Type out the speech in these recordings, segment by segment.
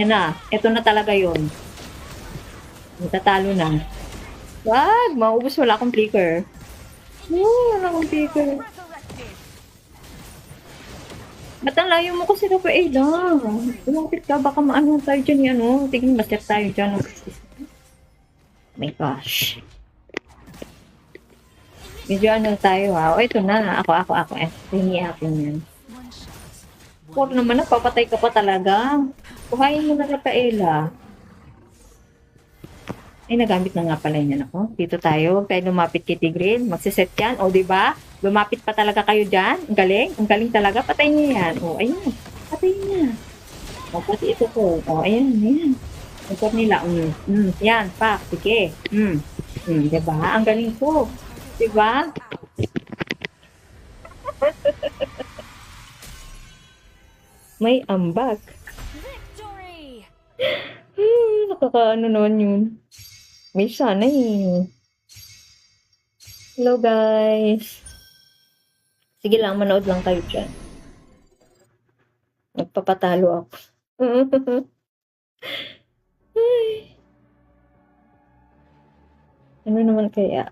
Yan na, eto na talaga yun. Matatalo na. Wag, maubos, wala akong flicker. Wala akong flicker. Ba't ang layo mo kasi Rafaela? Lumapit ka, baka maano tayo dyan yung ano. Tignan, basket tayo dyan. Oh my gosh. Medyo ano tayo ha. O, ito na. Ako. Hindi akin yan. Por naman, napapatay ka pa talaga. Kuhain mo na Rafaela. Ay, nagamit na nga pala yan ako. Dito tayo. Huwag tayo lumapit kay Tigrin. Magsiset yan. O, diba? Lumapit pa talaga kayo dyan. Ang galing. Ang galing talaga. Patay niya yan. O, ayun. Patay niya. O, pati ito ko. O, ayan. Ito nila. Yan. Pak. Sige. Diba? Ang galing ko. Diba? May ambag. Nakakaano naman yun. May sana eh. Hello guys. Sige lang, manood lang kayo dyan. Nagpapatalo ako. Ay. Ano naman kaya?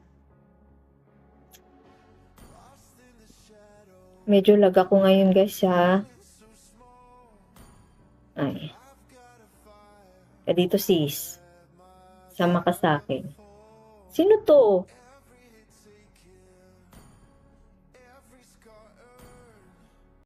Medyo lag ako ngayon guys ha. Ay. Dito sis. Sama ka sa akin. Sino to?